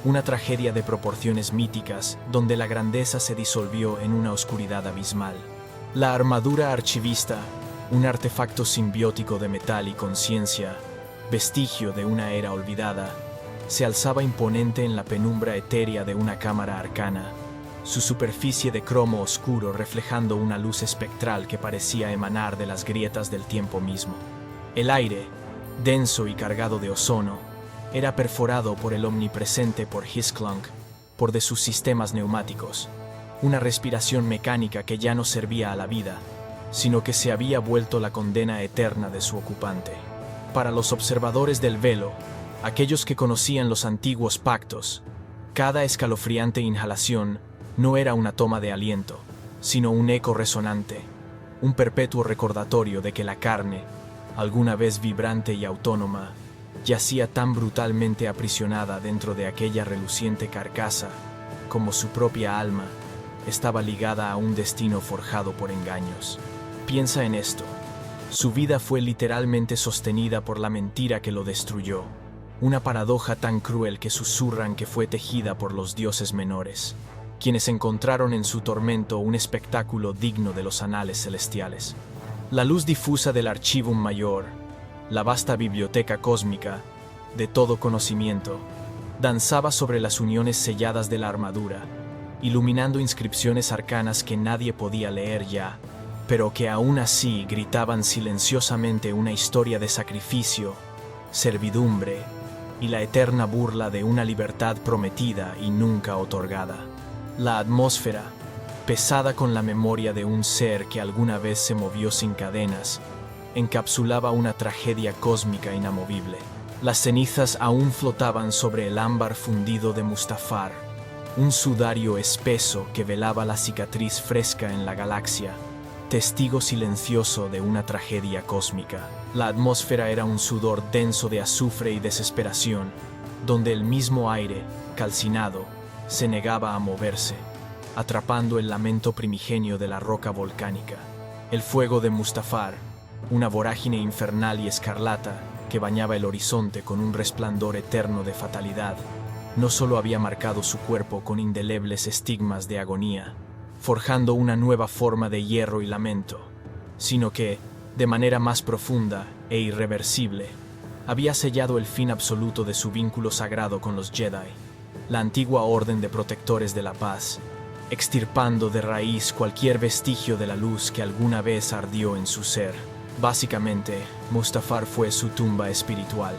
una tragedia de proporciones míticas donde la grandeza se disolvió en una oscuridad abismal. La armadura archivista, un artefacto simbiótico de metal y conciencia, vestigio de una era olvidada, se alzaba imponente en la penumbra etérea de una cámara arcana, su superficie de cromo oscuro reflejando una luz espectral que parecía emanar de las grietas del tiempo mismo. El aire, denso y cargado de ozono, era perforado por el omnipresente por Hisclunk, por de sus sistemas neumáticos, una respiración mecánica que ya no servía a la vida, sino que se había vuelto la condena eterna de su ocupante. Para los observadores del velo, aquellos que conocían los antiguos pactos, cada escalofriante inhalación no era una toma de aliento, sino un eco resonante, un perpetuo recordatorio de que la carne, alguna vez vibrante y autónoma, yacía tan brutalmente aprisionada dentro de aquella reluciente carcasa, como su propia alma estaba ligada a un destino forjado por engaños. Piensa en esto. Su vida fue literalmente sostenida por la mentira que lo destruyó. una paradoja tan cruel que susurran que fue tejida por los dioses menores, quienes encontraron en su tormento un espectáculo digno de los anales celestiales. La luz difusa del Archivum Mayor, la vasta biblioteca cósmica, de todo conocimiento, danzaba sobre las uniones selladas de la armadura, iluminando inscripciones arcanas que nadie podía leer ya, pero que aún así gritaban silenciosamente una historia de sacrificio, servidumbre y la eterna burla de una libertad prometida y nunca otorgada. La atmósfera, pesada con la memoria de un ser que alguna vez se movió sin cadenas, encapsulaba una tragedia cósmica inamovible. Las cenizas aún flotaban sobre el ámbar fundido de Mustafar, un sudario espeso que velaba la cicatriz fresca en la galaxia, testigo silencioso de una tragedia cósmica. La atmósfera era un sudor denso de azufre y desesperación, donde el mismo aire, calcinado, se negaba a moverse, atrapando el lamento primigenio de la roca volcánica. El fuego de Mustafar, una vorágine infernal y escarlata que bañaba el horizonte con un resplandor eterno de fatalidad, no solo había marcado su cuerpo con indelebles estigmas de agonía, forjando una nueva forma de hierro y lamento, sino que, de manera más profunda e irreversible, había sellado el fin absoluto de su vínculo sagrado con los Jedi, la antigua orden de protectores de la paz, extirpando de raíz cualquier vestigio de la luz que alguna vez ardió en su ser. Básicamente, Mustafar fue su tumba espiritual,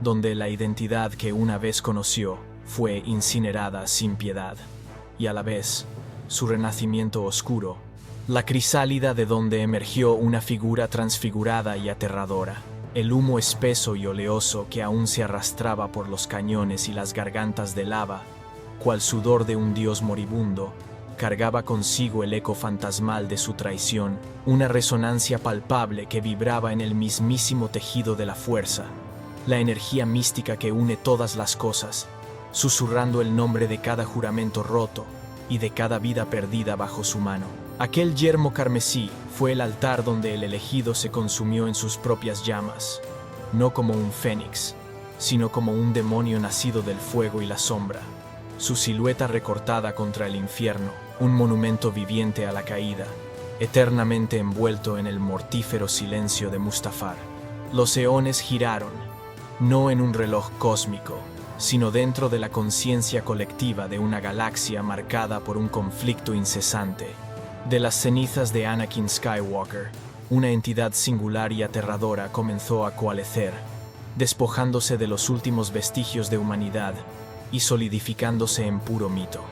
donde la identidad que una vez conoció fue incinerada sin piedad, y a la vez, su renacimiento oscuro, la crisálida de donde emergió una figura transfigurada y aterradora. El humo espeso y oleoso que aún se arrastraba por los cañones y las gargantas de lava, cual sudor de un dios moribundo, cargaba consigo el eco fantasmal de su traición, una resonancia palpable que vibraba en el mismísimo tejido de la fuerza, la energía mística que une todas las cosas, susurrando el nombre de cada juramento roto y de cada vida perdida bajo su mano. Aquel yermo carmesí fue el altar donde el elegido se consumió en sus propias llamas, no como un fénix, sino como un demonio nacido del fuego y la sombra, su silueta recortada contra el infierno, un monumento viviente a la caída, eternamente envuelto en el mortífero silencio de Mustafar. Los eones giraron, no en un reloj cósmico, sino dentro de la conciencia colectiva de una galaxia marcada por un conflicto incesante. De las cenizas de Anakin Skywalker, una entidad singular y aterradora comenzó a coalescer, despojándose de los últimos vestigios de humanidad y solidificándose en puro mito.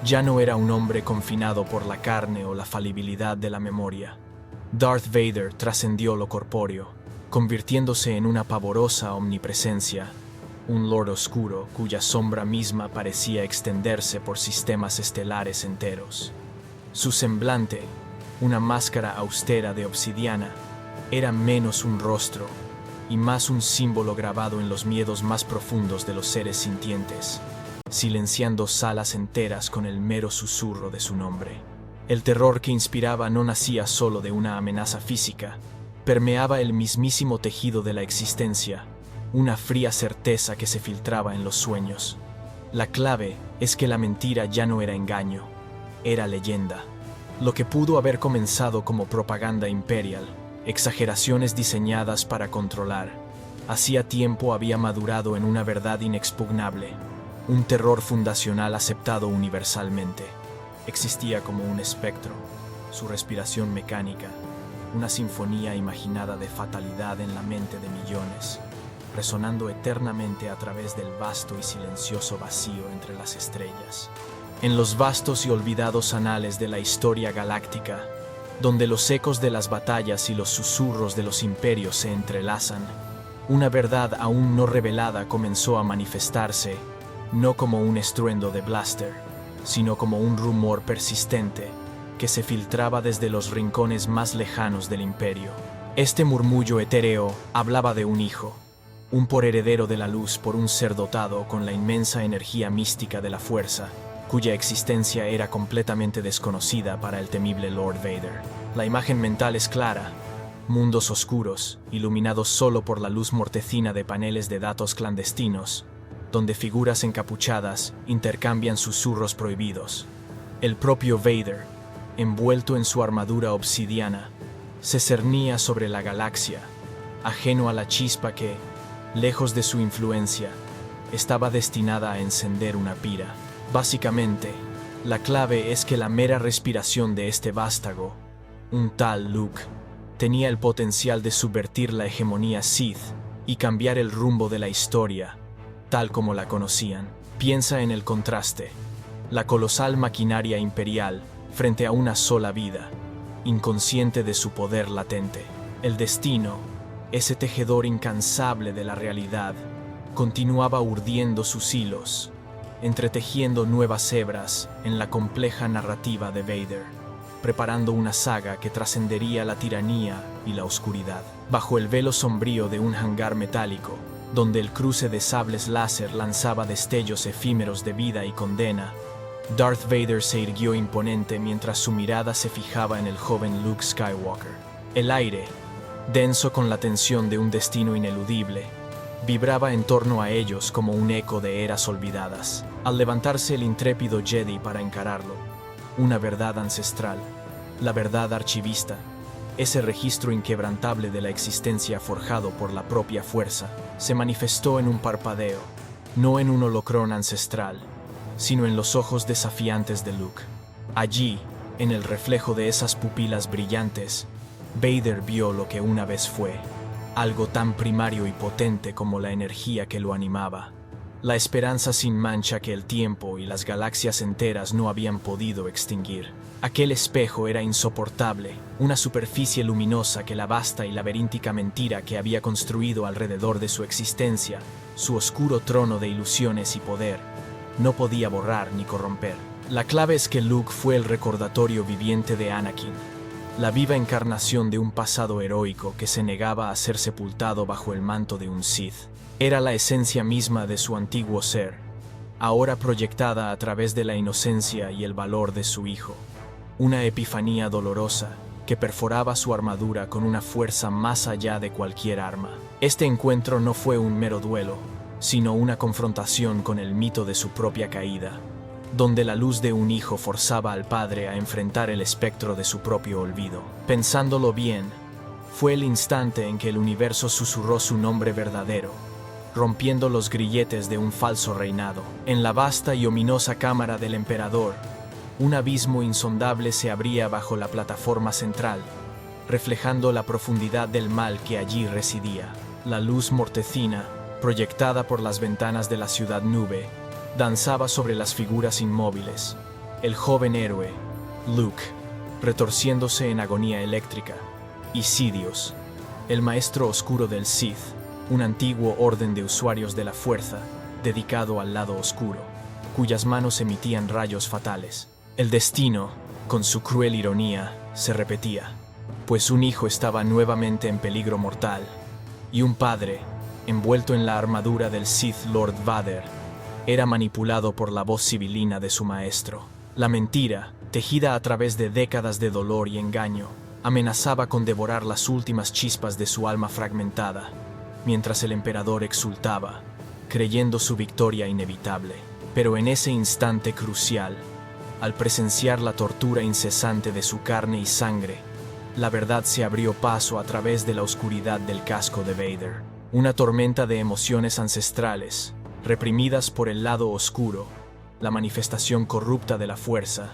Ya no era un hombre confinado por la carne o la falibilidad de la memoria. Darth Vader trascendió lo corpóreo, convirtiéndose en una pavorosa omnipresencia, un Lord oscuro cuya sombra misma parecía extenderse por sistemas estelares enteros. Su semblante, una máscara austera de obsidiana, era menos un rostro y más un símbolo grabado en los miedos más profundos de los seres sintientes, silenciando salas enteras con el mero susurro de su nombre. El terror que inspiraba no nacía solo de una amenaza física, permeaba el mismísimo tejido de la existencia, una fría certeza que se filtraba en los sueños. La clave es que la mentira ya no era engaño, era leyenda. Lo que pudo haber comenzado como propaganda imperial, exageraciones diseñadas para controlar, hacía tiempo había madurado en una verdad inexpugnable, un terror fundacional aceptado universalmente. Existía como un espectro, su respiración mecánica, una sinfonía imaginada de fatalidad en la mente de millones, resonando eternamente a través del vasto y silencioso vacío entre las estrellas. En los vastos y olvidados anales de la historia galáctica, donde los ecos de las batallas y los susurros de los imperios se entrelazan, una verdad aún no revelada comenzó a manifestarse, no como un estruendo de blaster, sino como un rumor persistente que se filtraba desde los rincones más lejanos del imperio. Este murmullo etéreo hablaba de un hijo, un porheredero de la luz por un ser dotado con la inmensa energía mística de la fuerza, cuya existencia era completamente desconocida para el temible Lord Vader. La imagen mental es clara. mundos oscuros, iluminados solo por la luz mortecina de paneles de datos clandestinos, donde figuras encapuchadas intercambian susurros prohibidos. El propio Vader, envuelto en su armadura obsidiana, se cernía sobre la galaxia, ajeno a la chispa que, lejos de su influencia, estaba destinada a encender una pira. Básicamente, la clave es que la mera respiración de este vástago, un tal Luke, tenía el potencial de subvertir la hegemonía Sith y cambiar el rumbo de la historia, tal como la conocían. Piensa en el contraste, la colosal maquinaria imperial frente a una sola vida, inconsciente de su poder latente. El destino, ese tejedor incansable de la realidad, continuaba urdiendo sus hilos, entretejiendo nuevas hebras en la compleja narrativa de Vader, preparando una saga que trascendería la tiranía y la oscuridad. Bajo el velo sombrío de un hangar metálico, donde el cruce de sables láser lanzaba destellos efímeros de vida y condena, Darth Vader se irguió imponente mientras su mirada se fijaba en el joven Luke Skywalker. El aire, denso con la tensión de un destino ineludible, vibraba en torno a ellos como un eco de eras olvidadas. Al levantarse el intrépido Jedi para encararlo, una verdad ancestral, la verdad archivista, ese registro inquebrantable de la existencia forjado por la propia fuerza, se manifestó en un parpadeo, no en un holocrón ancestral, sino en los ojos desafiantes de Luke. Allí, en el reflejo de esas pupilas brillantes, Vader vio lo que una vez fue, algo tan primario y potente como la energía que lo animaba, la esperanza sin mancha que el tiempo y las galaxias enteras no habían podido extinguir. Aquel espejo era insoportable, una superficie luminosa que la vasta y laberíntica mentira que había construido alrededor de su existencia, su oscuro trono de ilusiones y poder, no podía borrar ni corromper. La clave es que Luke fue el recordatorio viviente de Anakin, la viva encarnación de un pasado heroico que se negaba a ser sepultado bajo el manto de un Sith. Era la esencia misma de su antiguo ser, ahora proyectada a través de la inocencia y el valor de su hijo. Una epifanía dolorosa que perforaba su armadura con una fuerza más allá de cualquier arma. Este encuentro no fue un mero duelo, sino una confrontación con el mito de su propia caída, donde la luz de un hijo forzaba al padre a enfrentar el espectro de su propio olvido. Pensándolo bien, fue el instante en que el universo susurró su nombre verdadero, rompiendo los grilletes de un falso reinado. En la vasta y ominosa cámara del emperador, un abismo insondable se abría bajo la plataforma central, reflejando la profundidad del mal que allí residía. La luz mortecina, proyectada por las ventanas de la ciudad nube, danzaba sobre las figuras inmóviles. El joven héroe, Luke, retorciéndose en agonía eléctrica, y Sidious, el maestro oscuro del Sith, un antiguo orden de usuarios de la fuerza, dedicado al lado oscuro, cuyas manos emitían rayos fatales. El destino, con su cruel ironía, se repetía, pues un hijo estaba nuevamente en peligro mortal, y un padre, envuelto en la armadura del Sith Lord Vader, era manipulado por la voz sibilina de su maestro. La mentira, tejida a través de décadas de dolor y engaño, amenazaba con devorar las últimas chispas de su alma fragmentada, mientras el emperador exultaba, creyendo su victoria inevitable. Pero en ese instante crucial, al presenciar la tortura incesante de su carne y sangre, la verdad se abrió paso a través de la oscuridad del casco de Vader. Una tormenta de emociones ancestrales, reprimidas por el lado oscuro, la manifestación corrupta de la fuerza,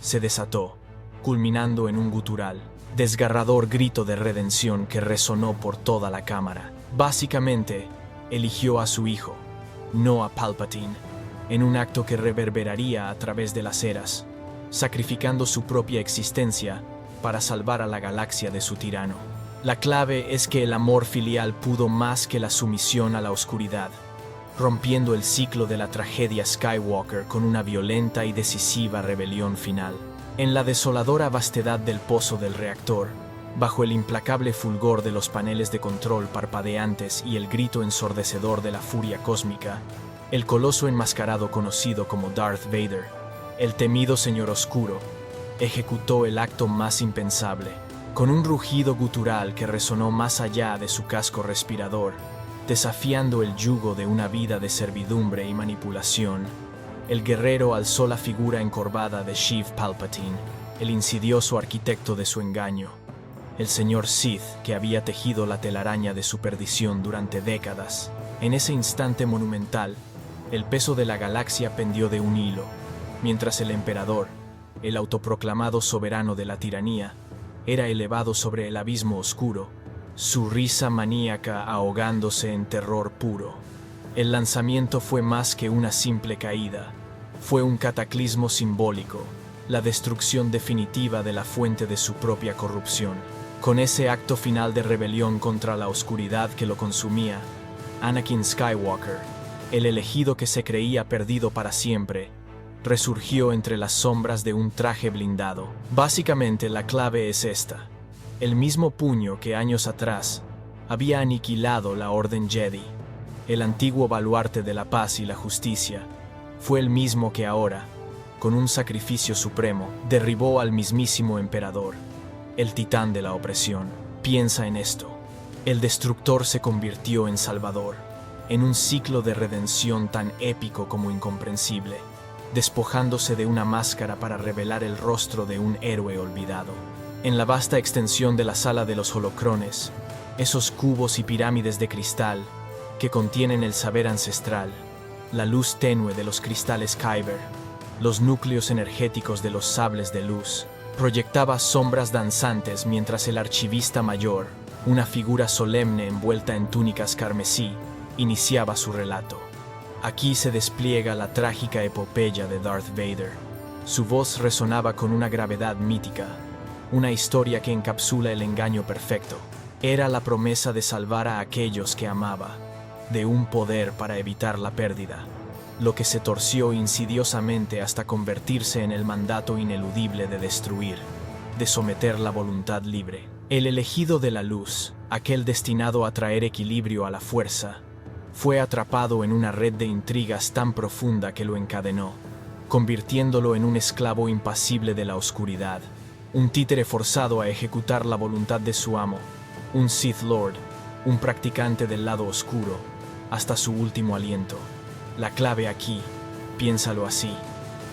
se desató, culminando en un gutural, desgarrador grito de redención que resonó por toda la cámara. Básicamente, eligió a su hijo, no a Palpatine, en un acto que reverberaría a través de las eras, sacrificando su propia existencia para salvar a la galaxia de su tirano. La clave es que el amor filial pudo más que la sumisión a la oscuridad, rompiendo el ciclo de la tragedia Skywalker con una violenta y decisiva rebelión final. En la desoladora vastedad del pozo del reactor, bajo el implacable fulgor de los paneles de control parpadeantes y el grito ensordecedor de la furia cósmica, el coloso enmascarado conocido como Darth Vader, el temido Señor Oscuro, ejecutó el acto más impensable, Con un rugido gutural que resonó más allá de su casco respirador, desafiando el yugo de una vida de servidumbre y manipulación, el guerrero alzó la figura encorvada de Sheev Palpatine, el insidioso arquitecto de su engaño, el señor Sith que había tejido la telaraña de su perdición durante décadas. En ese instante monumental, el peso de la galaxia pendió de un hilo, mientras el emperador, el autoproclamado soberano de la tiranía, era elevado sobre el abismo oscuro, su risa maníaca ahogándose en terror puro. El lanzamiento fue más que una simple caída, fue un cataclismo simbólico, la destrucción definitiva de la fuente de su propia corrupción. Con ese acto final de rebelión contra la oscuridad que lo consumía, Anakin Skywalker, el elegido que se creía perdido para siempre, resurgió entre las sombras de un traje blindado. Básicamente la clave es esta: el mismo puño que años atrás había aniquilado la Orden Jedi, el antiguo baluarte de la paz y la justicia, fue el mismo que ahora, con un sacrificio supremo, derribó al mismísimo emperador, el titán de la opresión. Piensa en esto: el destructor se convirtió en salvador, en un ciclo de redención tan épico como incomprensible, despojándose de una máscara para revelar el rostro de un héroe olvidado. En la vasta extensión de la sala de los holocrones, esos cubos y pirámides de cristal que contienen el saber ancestral, la luz tenue de los cristales Kyber, los núcleos energéticos de los sables de luz, proyectaba sombras danzantes mientras el archivista mayor, una figura solemne envuelta en túnicas carmesí, iniciaba su relato. Aquí se despliega la trágica epopeya de Darth Vader. Su voz resonaba con una gravedad mítica, una historia que encapsula el engaño perfecto. Era la promesa de salvar a aquellos que amaba, de un poder para evitar la pérdida, lo que se torció insidiosamente hasta convertirse en el mandato ineludible de destruir, de someter la voluntad libre. El elegido de la luz, aquel destinado a traer equilibrio a la fuerza, fue atrapado en una red de intrigas tan profunda que lo encadenó, convirtiéndolo en un esclavo impasible de la oscuridad, un títere forzado a ejecutar la voluntad de su amo, un Sith Lord, un practicante del lado oscuro, hasta su último aliento. La clave aquí, piénsalo así,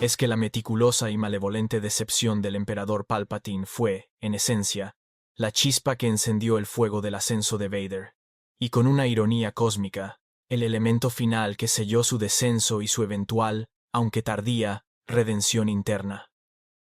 es que la meticulosa y malevolente decepción del emperador Palpatine fue, en esencia, la chispa que encendió el fuego del ascenso de Vader, y con una ironía cósmica, el elemento final que selló su descenso y su eventual, aunque tardía, redención interna.